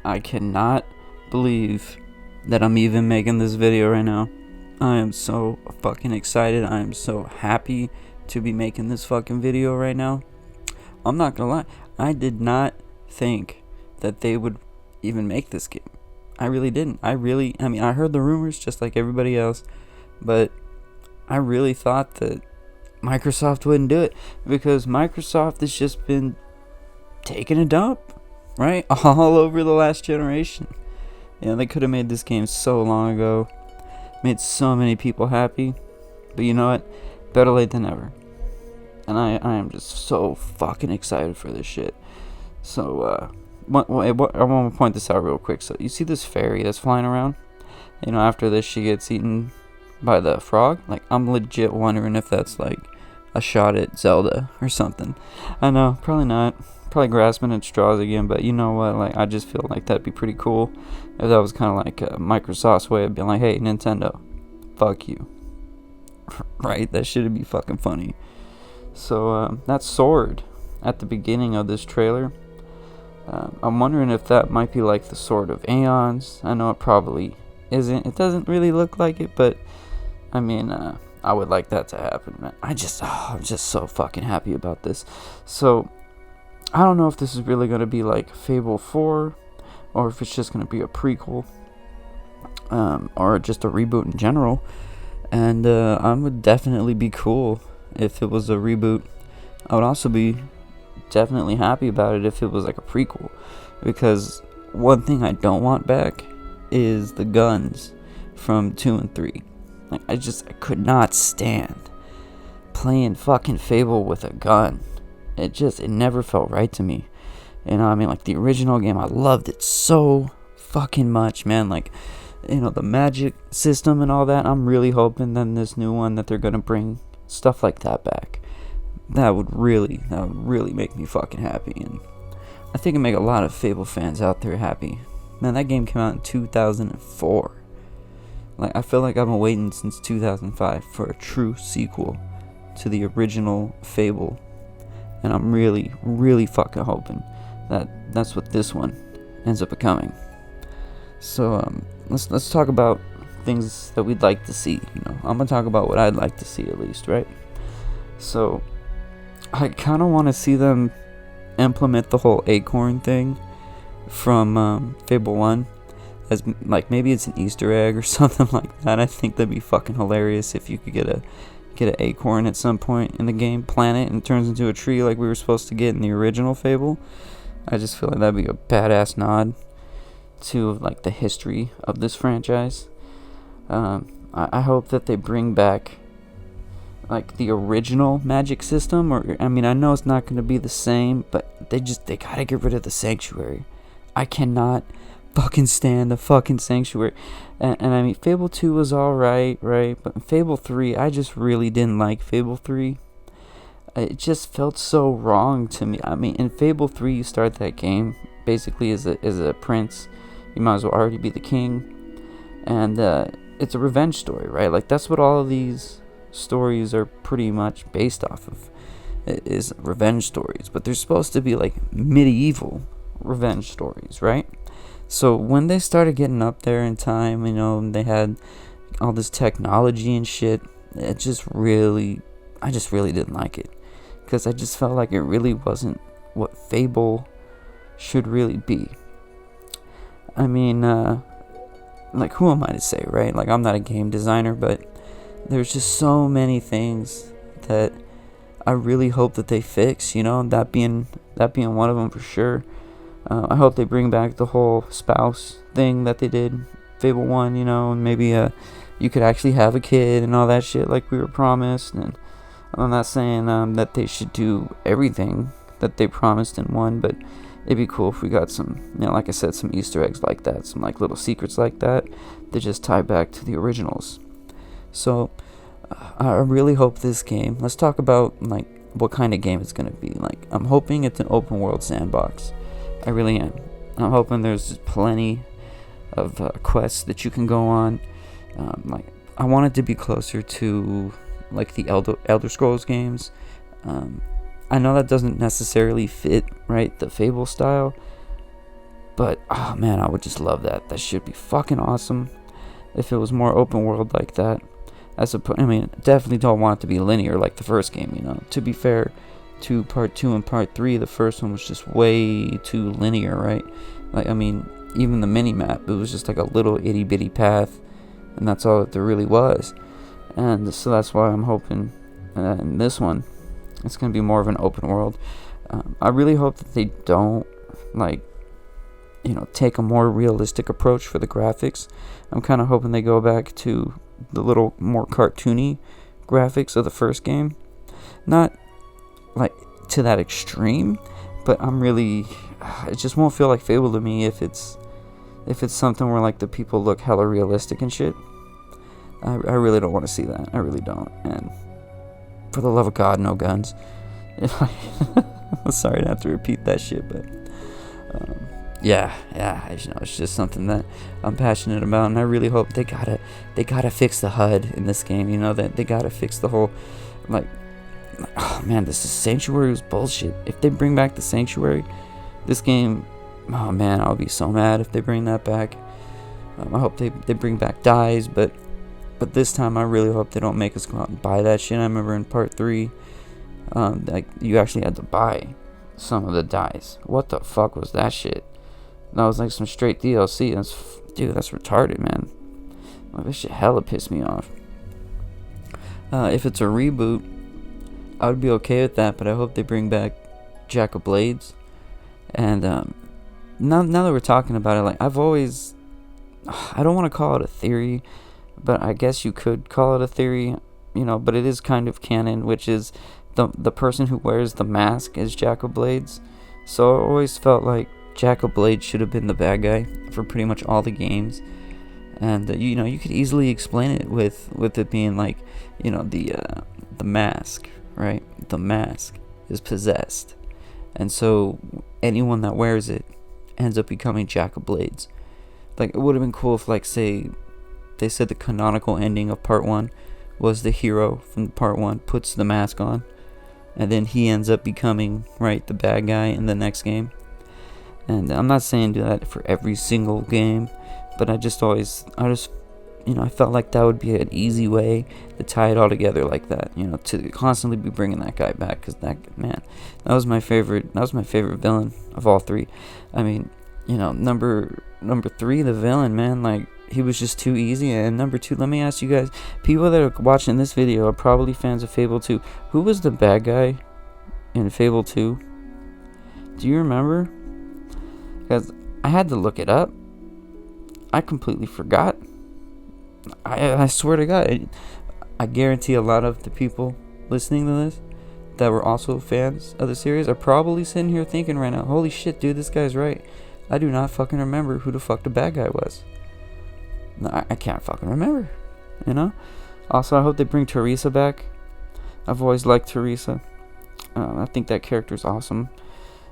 I cannot believe that I'm even making this video right now. I am so fucking excited. I am so happy to be making this fucking video right now. I'm not gonna lie, I did not think that they would even make this game. I really didn't. I mean, I heard the rumors just like everybody else, but I really thought that Microsoft wouldn't do it because Microsoft has just been taking a dump, right? All over the last generation. They could have made this game so long ago, made so many people happy, but you know what? Better late than never. And I am just so fucking excited for this shit. So, I want to point this out real quick. So, you see this fairy that's flying around? After this, she gets eaten by the frog. Like, I'm legit wondering if that's like a shot at Zelda or something. I know, probably not. Probably grasping at straws again, but you know what? Like, I just feel like that'd be pretty cool if that was kind of like Microsoft's way of being like, hey, Nintendo, fuck you. Right? That shit'd be fucking funny. So, that sword at the beginning of this trailer, I'm wondering if that might be like the Sword of Aeons. I know it probably isn't. It doesn't really look like it, but I mean, I would like that to happen, man. I'm just so fucking happy about this. So, I don't know if this is really going to be like Fable 4, or if it's just going to be a prequel, or just a reboot in general. And I would definitely be cool if it was a reboot. I would also be definitely happy about it if it was like a prequel, because one thing I don't want back is the guns from 2 and 3. Like, I could not stand playing fucking Fable with a gun. It never felt right to me. I mean, like, the original game, I loved it so fucking much, man. Like, the magic system and all that. I'm really hoping then this new one that they're gonna bring stuff like that back. That would really make me fucking happy, and I think it'd make a lot of Fable fans out there happy. Man, that game came out in 2004. Like, I feel like I've been waiting since 2005 for a true sequel to the original Fable, and I'm really, really fucking hoping that that's what this one ends up becoming. So, let's talk about things that we'd like to see. I'm gonna talk about what I'd like to see at least, right? So, I kind of want to see them implement the whole acorn thing from Fable 1 as like maybe it's an Easter egg or something like that. I think that'd be fucking hilarious if you could get an acorn at some point in the game, plant it, and it turns into a tree like we were supposed to get in the original Fable. I just feel like that'd be a badass nod to like the history of this franchise. I hope that they bring back like the original magic system, or I mean, I know it's not going to be the same, but they gotta get rid of the sanctuary. I cannot fucking stand the fucking sanctuary. And I mean, Fable 2 was alright, right? But Fable 3, I just really didn't like Fable 3. It just felt so wrong to me. I mean, in Fable 3, you start that game basically as a prince. You might as well already be the king. And it's a revenge story, right? Like, that's what all of these stories are pretty much based off of, is revenge stories. But they're supposed to be like medieval revenge stories, right? So when they started getting up there in time, and they had all this technology and shit, I just really didn't like it, because I just felt like it really wasn't what Fable should really be. I mean, like, who am I to say, right? Like, I'm not a game designer, but there's just so many things that I really hope that they fix, that being one of them for sure. I hope they bring back the whole spouse thing that they did Fable 1, and maybe you could actually have a kid and all that shit like we were promised. And I'm not saying that they should do everything that they promised in 1, but it'd be cool if we got some, like I said, some Easter eggs like that, some like little secrets like that just tie back to the originals. So I really hope this game, let's talk about like what kind of game it's going to be. Like, I'm hoping it's an open world sandbox. I really am. I'm hoping there's plenty of quests that you can go on. Like, I want it to be closer to like the Elder Scrolls games. I know that doesn't necessarily fit, right, the Fable style, But oh man, I would just love that. That should be fucking awesome if it was more open world like that. I mean, definitely don't want it to be linear like the first game, you know. To be fair to part 2 and part 3, the first one was just way too linear, right? Like, I mean, even the mini map, it was just like a little itty bitty path, and that's all that there really was. And so that's why I'm hoping in this one it's gonna be more of an open world. I really hope that they don't, like, you know, take a more realistic approach for the graphics. I'm kind of hoping they go back to the little more cartoony graphics of the first game. Not like to that extreme, but it just won't feel like Fable to me if it's something where like the people look hella realistic and shit. I really don't want to see that. I really don't. And for the love of God, no guns. I'm sorry to have to repeat that shit, but yeah, it's just something that I'm passionate about, and I really hope they gotta fix the HUD in this game. You know, that they gotta fix the whole, like, oh man, this Sanctuary was bullshit. If they bring back the Sanctuary, this game, oh man, I'll be so mad if they bring that back. I hope they bring back dyes, but this time I really hope they don't make us go out and buy that shit. I remember in part 3, like, you actually had to buy some of the dyes. What the fuck was that shit? That was like some straight DLC. Dude, that's retarded, man. Like, this shit hella pissed me off. If it's a reboot, I would be okay with that, but I hope they bring back Jack of Blades. And now that we're talking about it, like, I don't want to call it a theory, but I guess you could call it a theory, you know, but it is kind of canon, which is the person who wears the mask is Jack of Blades. So I always felt like Jack of Blades should have been the bad guy for pretty much all the games. And you know, you could easily explain it with it being like, you know, the mask, right? The mask is possessed, and so anyone that wears it ends up becoming Jack of Blades. Like, it would have been cool if, like, say they said the canonical ending of part 1 was the hero from part 1 puts the mask on, and then he ends up becoming, right, the bad guy in the next game. And I'm not saying do that for every single game, but I just you know, I felt like that would be an easy way to tie it all together like that, you know, to constantly be bringing that guy back, because that was my favorite villain of all 3. I mean, you know, number 3, the villain, man, like, he was just too easy. And number 2, let me ask you guys, people that are watching this video are probably fans of Fable 2. Who was the bad guy in Fable 2? Do you remember? Because I had to look it up. I completely forgot. I swear to God, I guarantee a lot of the people listening to this that were also fans of the series are probably sitting here thinking right now, holy shit, dude, this guy's right. I do not fucking remember who the fuck the bad guy was. No, I can't fucking remember, you know? Also, I hope they bring Teresa back. I've always liked Teresa. I think that character's awesome.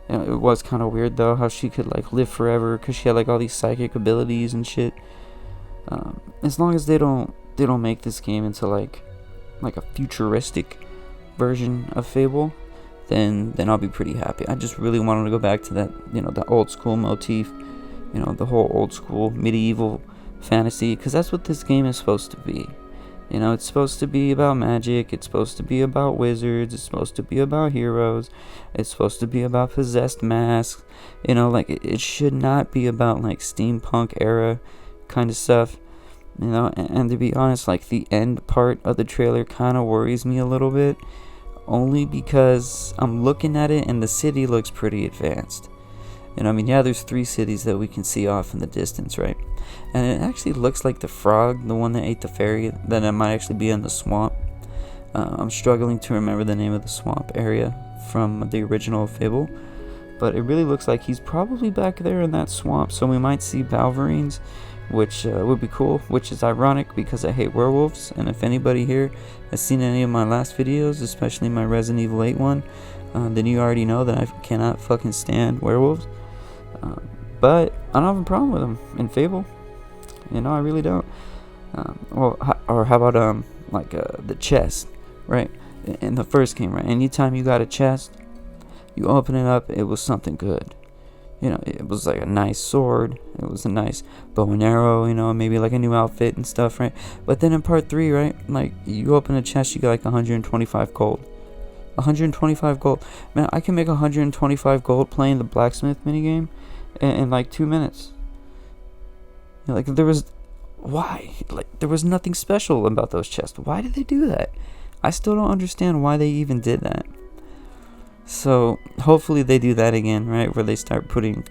You know, it was kind of weird, though, how she could, like, live forever because she had, like, all these psychic abilities and shit. As long as they don't make this game into, like a futuristic version of Fable, then I'll be pretty happy. I just really wanted to go back to that, you know, the old school motif, you know, the whole old school medieval fantasy, because that's what this game is supposed to be. You know, it's supposed to be about magic, it's supposed to be about wizards, it's supposed to be about heroes, it's supposed to be about possessed masks, you know, like, it should not be about, like, steampunk era kind of stuff, you know. And to be honest, like, the end part of the trailer kind of worries me a little bit, only because I'm looking at it and the city looks pretty advanced. And I mean, yeah, there's 3 cities that we can see off in the distance, right? And it actually looks like the frog, the one that ate the fairy, that it might actually be in the swamp. I'm struggling to remember the name of the swamp area from the original Fable, but it really looks like he's probably back there in that swamp. So we might see Balverines, which would be cool, which is ironic because I hate werewolves. And if anybody here has seen any of my last videos, especially my Resident Evil 8 one, then you already know that I cannot fucking stand werewolves. But I don't have a problem with them in Fable. You know, I really don't. Or how about like the chest, right? In the first game, right? Anytime you got a chest, you open it up, it was something good. You know, it was like a nice sword. It was a nice bow and arrow, you know, maybe like a new outfit and stuff, right? But then in part 3, right, like, you open a chest, you get like 125 gold. 125 gold. Man, I can make 125 gold playing the blacksmith minigame in like 2 minutes. You know, like, why? Like, there was nothing special about those chests. Why did they do that? I still don't understand why they even did that. So hopefully they do that again, right? Where they start putting,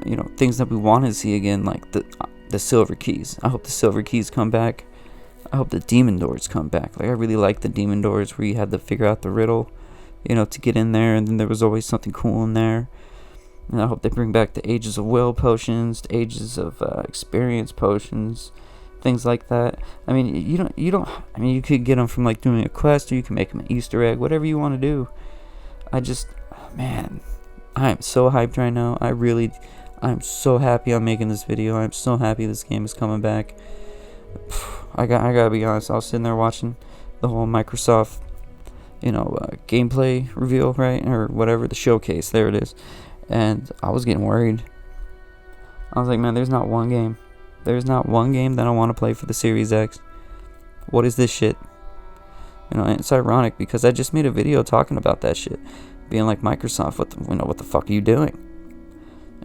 you know, things that we want to see again, like the silver keys. I hope the silver keys come back. I hope the demon doors come back. Like, I really like the demon doors where you had to figure out the riddle, you know, to get in there, and then there was always something cool in there. And I hope they bring back the Ages of Will potions, the Ages of Experience potions, things like that. I mean, you don't. I mean, you could get them from like doing a quest, or you can make them an Easter egg, whatever you want to do. Man, I am so hyped right now. I'm so happy I'm making this video. I'm so happy this game is coming back. I gotta be honest. I was sitting there watching the whole Microsoft, you know, gameplay reveal, right, or whatever, the showcase. There it is, and I was getting worried. I was like, man, there's not one game that I want to play for the Series X. What is this shit? You know, and it's ironic because I just made a video talking about that shit, being like, Microsoft, what the fuck are you doing?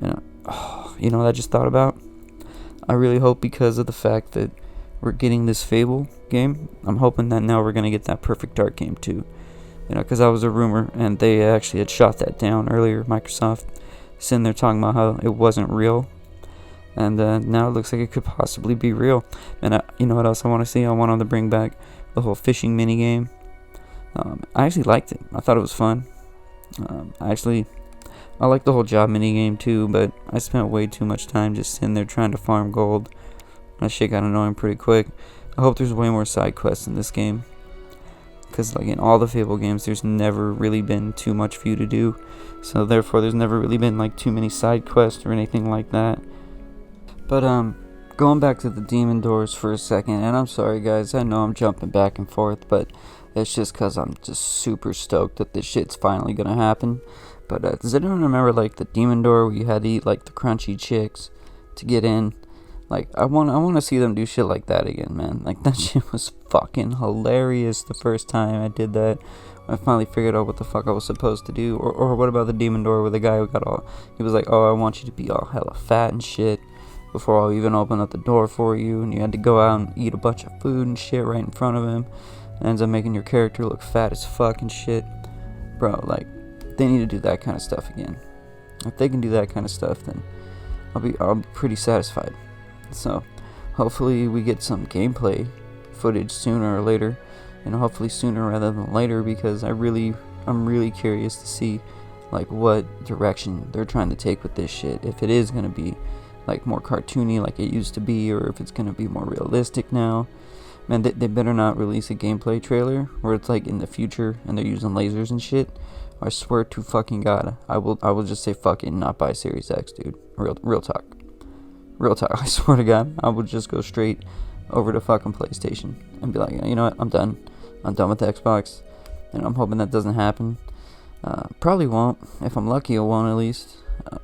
You know what I just thought about? I really hope, because of the fact that we're getting this Fable game, I'm hoping that now we're gonna get that Perfect Dark game too. You know, because that was a rumor, and they actually had shot that down earlier. Microsoft sitting there talking about how it wasn't real, and now it looks like it could possibly be real. And you know what else I want to see? I want them to bring back the whole fishing mini game. I actually liked it. I thought it was fun. I like the whole job mini game too, but I spent way too much time just sitting there trying to farm gold. That shit got annoying pretty quick. I hope there's way more side quests in this game, because like in all the Fable games, there's never really been too much for you to do. So therefore, there's never really been like too many side quests or anything like that. But going back to the demon doors for a second, and I'm sorry guys, I know I'm jumping back and forth, but it's just because I'm just super stoked that this shit's finally gonna happen. But does anyone remember like the demon door where you had to eat like the crunchy chicks to get in? Like, I want to see them do shit like that again, man. Like, that shit was fucking hilarious the first time I did that. I finally figured out what the fuck I was supposed to do. Or what about the demon door where the guy he was like, oh, I want you to be all hella fat and shit before I'll even open up the door for you, and you had to go out and eat a bunch of food and shit right in front of him. It ends up making your character look fat as fuck and shit. Bro, like, they need to do that kind of stuff again. If they can do that kind of stuff, then I'll be pretty satisfied. So hopefully we get some gameplay footage sooner or later, and hopefully sooner rather than later, because I'm really curious to see like what direction they're trying to take with this shit. If it is going to be like more cartoony like it used to be, or if it's going to be more realistic now. Man, they better not release a gameplay trailer where it's like in the future and they're using lasers and shit. I swear to fucking God, I will just say fuck it and not buy Series X, dude. Real talk. I swear to God, I would just go straight over to fucking PlayStation and be like, you know what, I'm done with the Xbox, and I'm hoping that doesn't happen. Probably won't. If I'm lucky, it won't at least.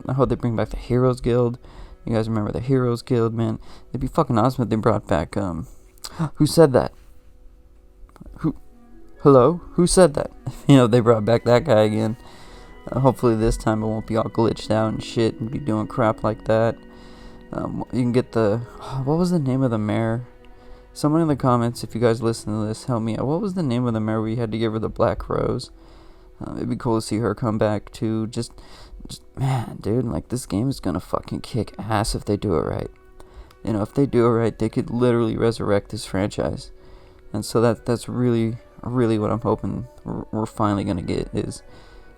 I hope they bring back the Heroes Guild. You guys remember the Heroes Guild, man? It'd be fucking awesome if they brought back, who said that? Hello? Who said that? You know, they brought back that guy again. Hopefully this time it won't be all glitched out and shit and be doing crap like that. You can get what was the name of the mayor? Someone in the comments, if you guys listen to this, help me out. What was the name of the mayor where you had to give her the black rose? It'd be cool to see her come back too. Just man, dude, like, this game is gonna fucking kick ass if they do it right. You know, if they do it right, they could literally resurrect this franchise. And so that's really what I'm hoping we're finally gonna get, is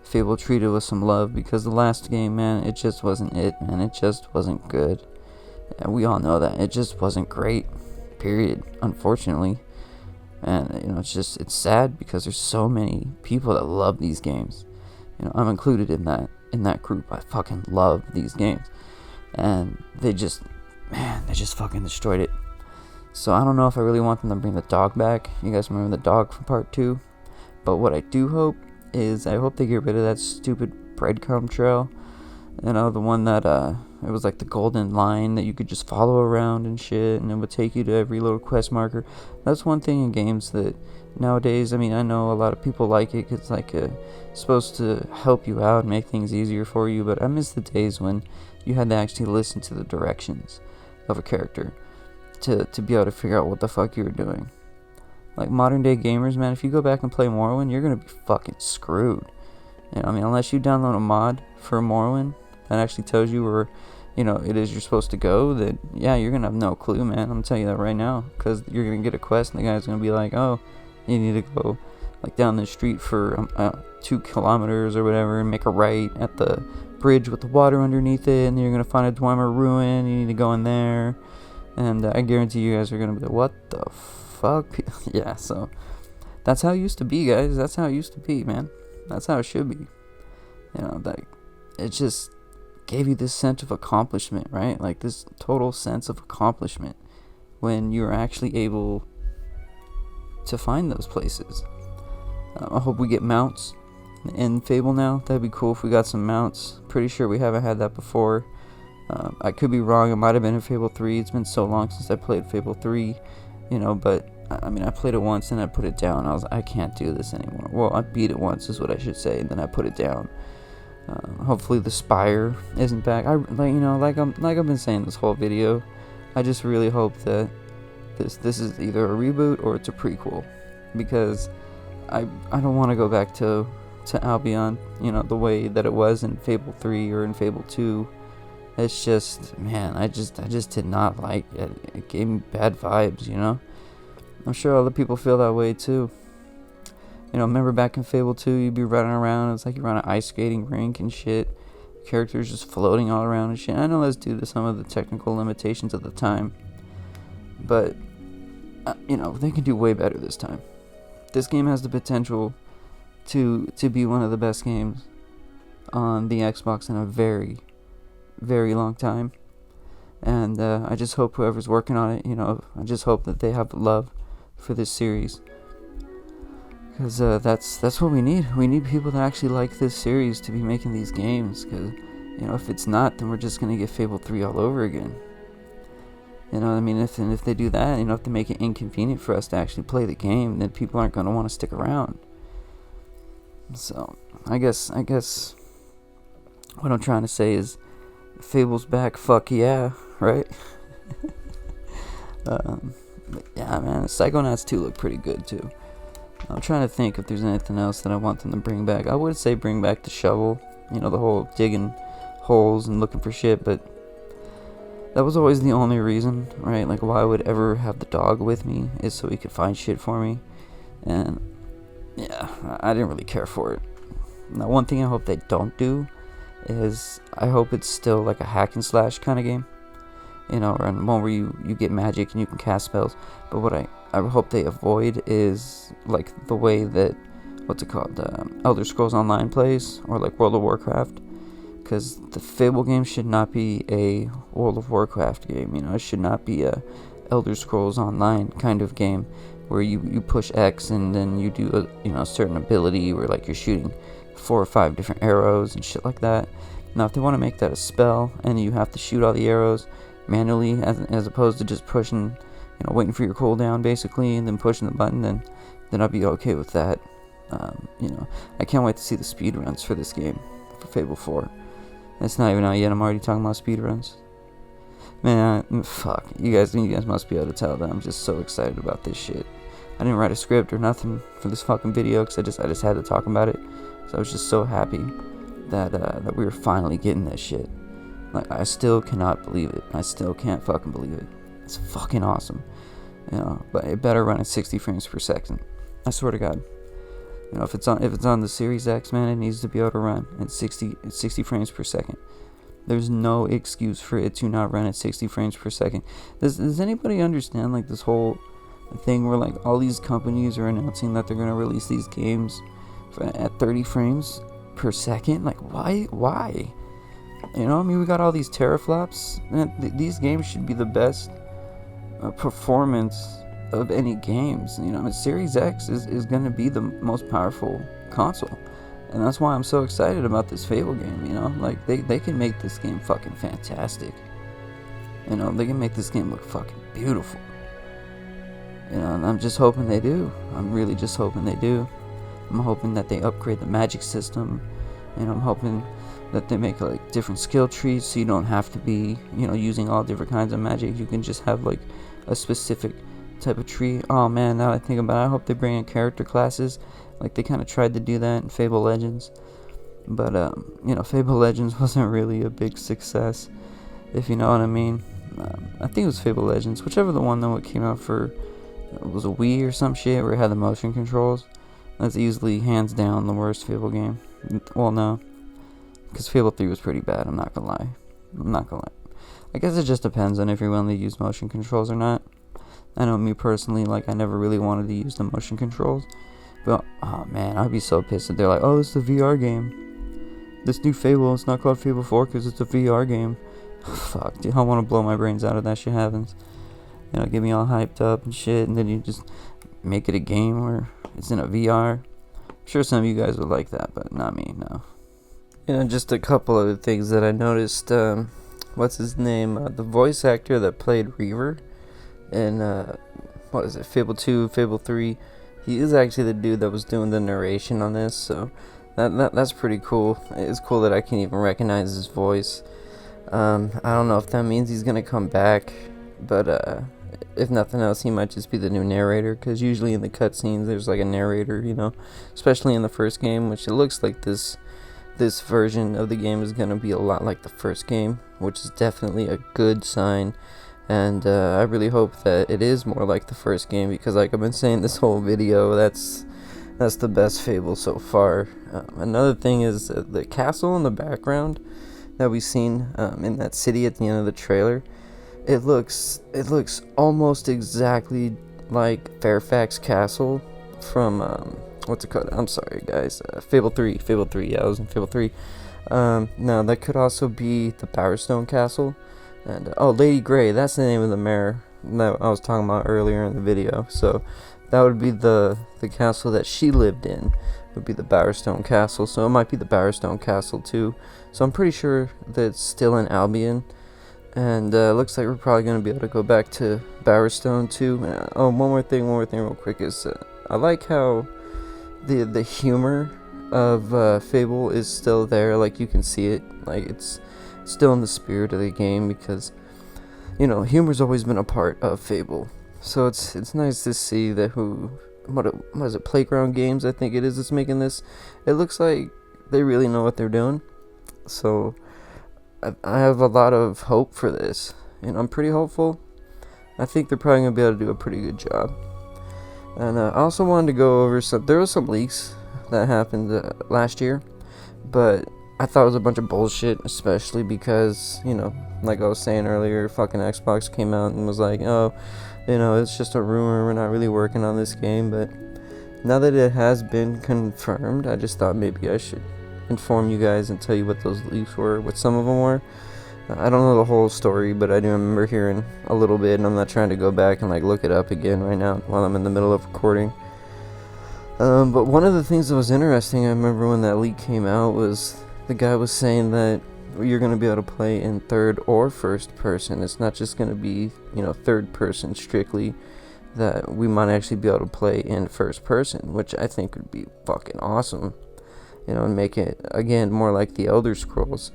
Fable treated with some love, because the last game, man, it just wasn't it, man. It just wasn't good. And we all know that. It just wasn't great, period, unfortunately. And, you know, it's sad because there's so many people that love these games. You know, I'm included in that group. I fucking love these games. And they just fucking destroyed it. So I don't know if I really want them to bring the dog back. You guys remember the dog from part 2? But what I do hope is, I hope they get rid of that stupid breadcrumb trail. You know, the one that, it was like the golden line that you could just follow around and shit, and it would take you to every little quest marker. That's one thing in games that nowadays, I mean, I know a lot of people like it 'cause it's like, supposed to help you out and make things easier for you, but I miss the days when you had to actually listen to the directions of a character to be able to figure out what the fuck you were doing. Like, modern day gamers, man, if you go back and play Morrowind, you're gonna be fucking screwed. You know, I mean, unless you download a mod for Morrowind that actually tells you where, you know, it is you're supposed to go, then yeah, you're gonna have no clue, man. I'm telling you that right now, because you're gonna get a quest and the guy's gonna be like, oh, you need to go like down the street for 2 kilometers or whatever and make a right at the bridge with the water underneath it, and then you're gonna find a Dwemer ruin. You need to go in there, and I guarantee you guys are gonna be like, what the fuck? Yeah, so that's how it used to be, guys. That's how it used to be, man. That's how it should be. You know, like, it just gave you this sense of accomplishment, right? Like, this total sense of accomplishment when you're actually able to find those places. I hope we get mounts in Fable now. That'd be cool if we got some mounts. Pretty sure we haven't had that before. I could be wrong. It might have been in Fable 3. It's been so long since I played Fable 3, you know, but I mean, I played it once and I put it down. I can't do this anymore. Well, I beat it once is what I should say, and then I put it down. Hopefully the Spire isn't back. I've been saying this whole video, I just really hope that this is either a reboot or it's a prequel, because I don't want to go back to Albion, you know, the way that it was in Fable 3 or in Fable 2. It's just, man, I just did not like it. It gave me bad vibes, you know. I'm sure other people feel that way too. You know, remember back in Fable 2, you'd be running around, it's like you're on an ice skating rink and shit. Characters just floating all around and shit. I know that's due to some of the technical limitations of the time, but, you know, they can do way better this time. This game has the potential to be one of the best games on the Xbox in a very, very long time. And I just hope whoever's working on it, you know, I just hope that they have love for this series, because that's what we need. We need people that actually like this series to be making these games, because, you know, if it's not, then we're just gonna get Fable 3 all over again. You know what I mean? If they do that, you know, if they make it inconvenient for us to actually play the game, then people aren't gonna want to stick around. So I guess what I'm trying to say is, Fable's back, fuck yeah, right? Yeah, man, Psychonauts 2 look pretty good too. I'm trying to think if there's anything else that I want them to bring back. I would say bring back the shovel, you know, the whole digging holes and looking for shit, but that was always the only reason, right? Like, why I would ever have the dog with me is so he could find shit for me, and yeah, I didn't really care for it. Now, one thing I hope they don't do is, I hope it's still like a hack and slash kind of game, you know, or one where you get magic and you can cast spells. But what I hope they avoid is like the way that, what's it called, Elder Scrolls Online plays, or like World of Warcraft, because the Fable game should not be a World of Warcraft game. You know, it should not be a Elder Scrolls Online kind of game where you push X and then you do a, you know, certain ability where like you're shooting 4 or 5 different arrows and shit like that. Now, if they want to make that a spell and you have to shoot all the arrows manually, as opposed to just pushing, you know, waiting for your cooldown basically and then pushing the button, then I'd be okay with that. You know, I can't wait to see the speedruns for this game, for Fable 4. It's not even out yet. I'm already talking about speedruns. Man, fuck. You guys must be able to tell that I'm just so excited about this shit. I didn't write a script or nothing for this fucking video, because I just had to talk about it. So I was just so happy that we were finally getting this shit. Like, I still cannot believe it. I still can't fucking believe it. It's fucking awesome. You know, but it better run at 60 frames per second. I swear to God. You know, if it's on the Series X, man, it needs to be able to run at 60 frames per second. There's no excuse for it to not run at 60 frames per second. Does anybody understand, like, this whole thing where, like, all these companies are announcing that they're going to release these games at 30 frames per second? Like, why? You know, I mean, we got all these teraflops, and these games should be the best performance of any games. You know, I mean, Series X is going to be the most powerful console. And that's why I'm so excited about this Fable game, you know? Like, they can make this game fucking fantastic. You know, they can make this game look fucking beautiful. You know, and I'm just hoping they do. I'm really just hoping they do. I'm hoping that they upgrade the magic system. You know, I'm hoping that they make like different skill trees so you don't have to be, you know, using all different kinds of magic. You can just have like a specific type of tree. Oh man, now that I think about it, I hope they bring in character classes. Like they kind of tried to do that in Fable Legends. But, you know, Fable Legends wasn't really a big success, if you know what I mean. I think it was Fable Legends, whichever the one that came out for, it was a Wii or some shit where it had the motion controls. That's easily, hands down, the worst Fable game. Well, no, because Fable 3 was pretty bad, I'm not gonna lie. I guess it just depends on if you're willing to use motion controls or not. I know me personally, like, I never really wanted to use the motion controls. But, oh man, I'd be so pissed if they're like, oh, it's a VR game. This new Fable, it's not called Fable 4 because it's a VR game. Fuck, dude, I want to blow my brains out if that shit happens. You know, get me all hyped up and shit, and then you just make it a game where it's in a VR. I'm sure some of you guys would like that, but not me, no. You know, just a couple other things that I noticed. What's his name? The voice actor that played Reaver in, what is it, Fable 2, Fable 3. He is actually the dude that was doing the narration on this, so that's pretty cool. It's cool that I can even recognize his voice. I don't know if that means he's gonna come back, but if nothing else, he might just be the new narrator, because usually in the cutscenes there's like a narrator, you know, especially in the first game, which it looks like this version of the game is gonna be a lot like the first game, which is definitely a good sign. And I really hope that it is more like the first game, because like I've been saying this whole video, that's the best Fable so far. Another thing is the castle in the background that we've seen in that city at the end of the trailer. It looks almost exactly like Fairfax Castle from what's it called? I'm sorry guys, Fable 3. Yeah, I was in Fable 3. Now that could also be the Bowerstone Castle. And oh, Lady Grey, that's the name of the mayor that I was talking about earlier in the video. So that would be the castle that she lived in, would be the Bowerstone Castle. So it might be the Bowerstone Castle too. So I'm pretty sure that it's still in Albion. And looks like we're probably going to be able to go back to Bowerstone too. Oh, one more thing real quick is I like how the humor of Fable is still there. Like you can see it, like it's still in the spirit of the game, because you know humor's always been a part of Fable. So it's nice to see that what is it, Playground Games I think it is that's making this. It looks like they really know what they're doing. So I have a lot of hope for this, and I'm pretty hopeful. I think they're probably gonna be able to do a pretty good job. And I also wanted to go over there was some leaks that happened last year, but I thought it was a bunch of bullshit, especially because, you know, like I was saying earlier, fucking Xbox came out and was like, oh, you know, it's just a rumor, we're not really working on this game. But now that it has been confirmed, I just thought maybe I should inform you guys and tell you what those leaks were, what some of them were. I don't know the whole story, but I do remember hearing a little bit, and I'm not trying to go back and like look it up again right now while I'm in the middle of recording. But one of the things that was interesting, I remember when that leak came out, was the guy was saying that you're going to be able to play in third or first person. It's not just going to be, you know, third person strictly, that we might actually be able to play in first person, which I think would be fucking awesome. You know, and make it, again, more like the Elder Scrolls.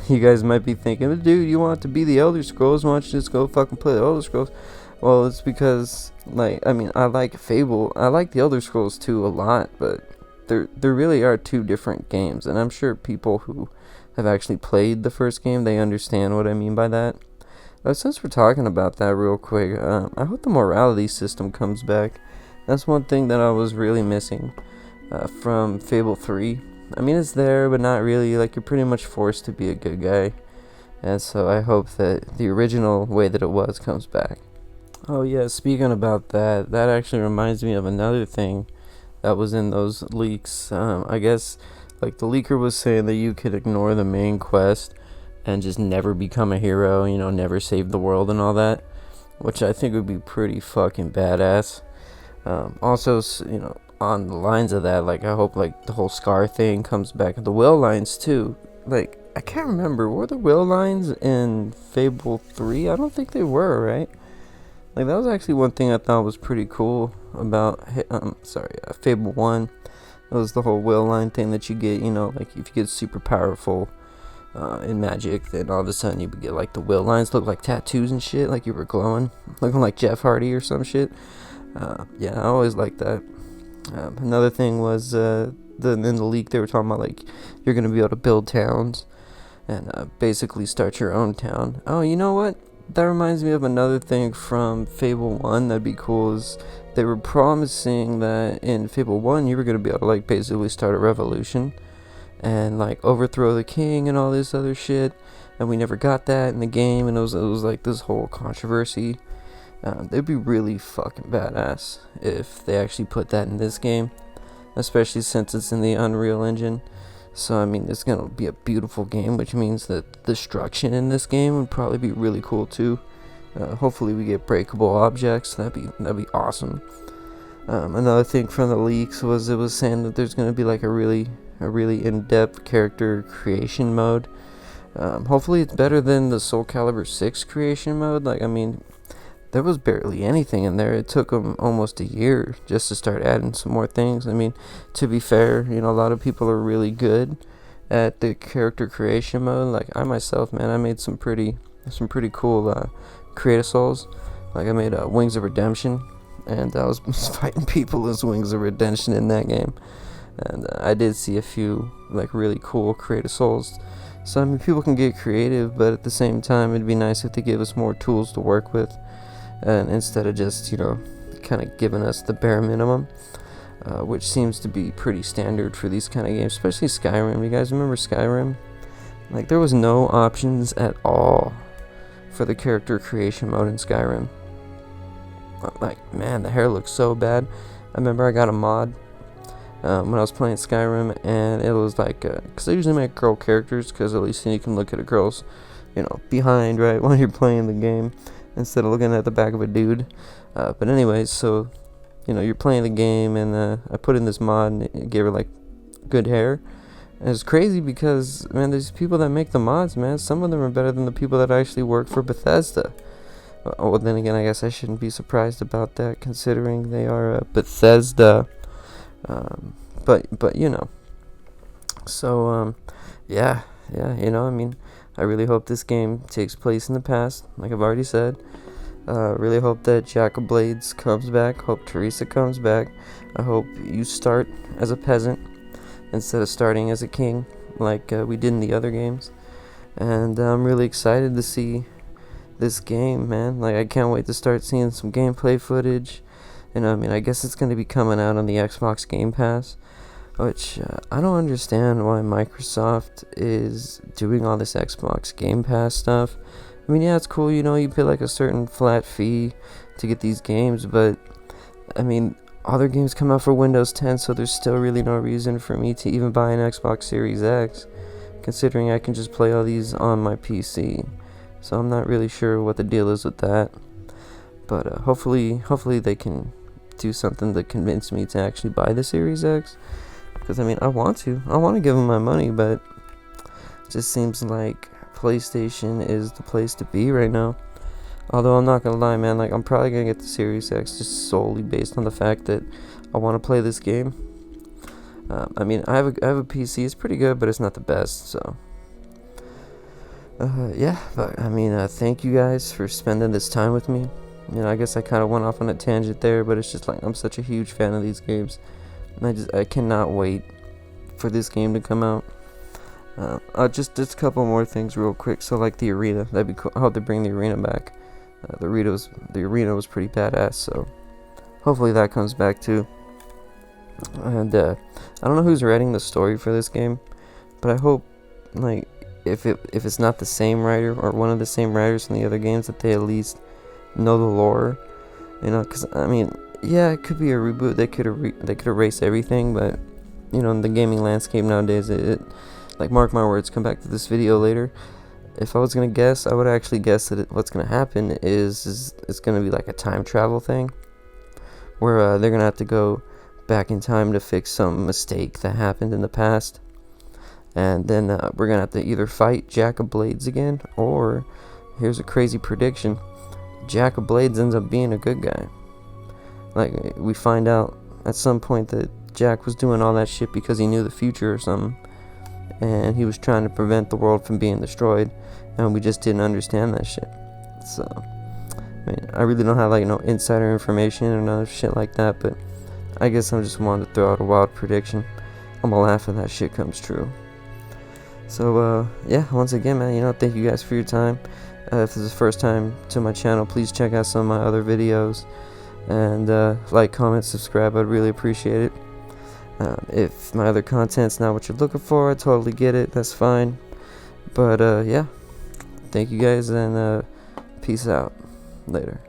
You guys might be thinking, dude, you want it to be the Elder Scrolls, why don't you just go fucking play the Elder Scrolls? Well, it's because, like, I mean, I like Fable, I like the Elder Scrolls 2 a lot, but there really are two different games, and I'm sure people who have actually played the first game, they understand what I mean by that. Since we're talking about that real quick, I hope the morality system comes back. That's one thing that I was really missing from Fable 3. I mean, it's there, but not really. Like, you're pretty much forced to be a good guy. And so I hope that the original way that it was comes back. Oh yeah, speaking about that, that actually reminds me of another thing that was in those leaks. I guess, like, the leaker was saying that you could ignore the main quest and just never become a hero, you know, never save the world and all that, which I think would be pretty fucking badass. Also, you know, on the lines of that, like I hope like the whole Scar thing comes back, and the will lines too. Like I can't remember, were the will lines in Fable 3? I don't think they were, right? Like that was actually one thing I thought was pretty cool about Fable 1. It was the whole will line thing that you get, you know, like if you get super powerful in Magic, then all of a sudden you would get like the will lines look like tattoos and shit, like you were glowing, looking like Jeff Hardy or some shit. Yeah, I always liked that. Another thing was in the leak they were talking about like you're gonna be able to build towns and basically start your own town. Oh, you know what? That reminds me of another thing from Fable 1 that'd be cool is they were promising that in Fable 1 you were gonna be able to like basically start a revolution and like overthrow the king and all this other shit, and we never got that in the game, and it was like this whole controversy. They'd be really fucking badass if they actually put that in this game, especially since it's in the Unreal Engine. So I mean, it's gonna be a beautiful game, which means that destruction in this game would probably be really cool too. Hopefully we get breakable objects. That'd be awesome. Another thing from the leaks was it was saying that there's gonna be like a really in-depth character creation mode. Hopefully it's better than the Soul Calibur 6 creation mode. Like I mean, there was barely anything in there. It took them almost a year just to start adding some more things. I mean, to be fair, you know, a lot of people are really good at the character creation mode. Like I myself, man, I made some pretty cool creative souls. Like I made Wings of Redemption, and I was fighting people as Wings of Redemption in that game. And I did see a few like really cool creative souls. So I mean, people can get creative, but at the same time, it'd be nice if they give us more tools to work with. And instead of just, you know, kind of giving us the bare minimum, which seems to be pretty standard for these kind of games, especially Skyrim. You guys remember Skyrim? Like, there was no options at all for the character creation mode in Skyrim. Like, man, the hair looks so bad. I remember I got a mod when I was playing Skyrim, and it was like, because I usually make girl characters, because at least then you can look at a girl's, you know, behind, right, while you're playing the game, instead of looking at the back of a dude. But anyways, so, you know, you're playing the game, and I put in this mod, and it gave her, like, good hair. And it's crazy because, man, there's people that make the mods, man. Some of them are better than the people that actually work for Bethesda. Well, then again, I guess I shouldn't be surprised about that, considering they are Bethesda. But you know. So, yeah, you know, I mean, I really hope this game takes place in the past, like I've already said. Really hope that Jack of Blades comes back. Hope Teresa comes back. I hope you start as a peasant instead of starting as a king, like we did in the other games. And I'm really excited to see this game, man. Like, I can't wait to start seeing some gameplay footage. And I mean, I guess it's going to be coming out on the Xbox Game Pass, which I don't understand why Microsoft is doing all this Xbox Game Pass stuff. I mean, yeah, it's cool, you know, you pay like a certain flat fee to get these games, but I mean, all their games come out for Windows 10, so there's still really no reason for me to even buy an Xbox Series X, considering I can just play all these on my PC. So I'm not really sure what the deal is with that, but hopefully they can do something to convince me to actually buy the Series X, because I mean, I want to give them my money, but it just seems like PlayStation is the place to be right now. Although I'm not gonna lie, man, like I'm probably gonna get the Series X just solely based on the fact that I want to play this game. I mean, I have a PC. It's pretty good, but it's not the best. So, yeah. But I mean, thank you guys for spending this time with me. You know, I guess I kind of went off on a tangent there, but it's just like I'm such a huge fan of these games, and I cannot wait for this game to come out. Just a couple more things real quick. So like the arena, that'd be cool. I hope they bring the arena back. The arena was pretty badass, so hopefully that comes back too. And I don't know who's writing the story for this game, but I hope, like, if it's not the same writer or one of the same writers from the other games, that they at least know the lore, you know. Because I mean, yeah, it could be a reboot. They could erase everything, but you know, in the gaming landscape nowadays, it like, mark my words, come back to this video later. If I was gonna guess, I would actually guess that what's gonna happen is it's gonna be like a time travel thing, where they're gonna have to go back in time to fix some mistake that happened in the past. And then we're gonna have to either fight Jack of Blades again, or here's a crazy prediction: Jack of Blades ends up being a good guy. Like, we find out at some point that Jack was doing all that shit because he knew the future or something, and he was trying to prevent the world from being destroyed, and we just didn't understand that shit. So, I mean, I really don't have like no insider information or no shit like that, but I guess I just wanted to throw out a wild prediction. I'm gonna laugh if that shit comes true. So, yeah, once again, man, thank you guys for your time. If this is the first time to my channel, please check out some of my other videos, and like, comment, subscribe. I'd really appreciate it. If my other content's not what you're looking for, I totally get it. That's fine. But yeah, thank you guys, and peace out. Later.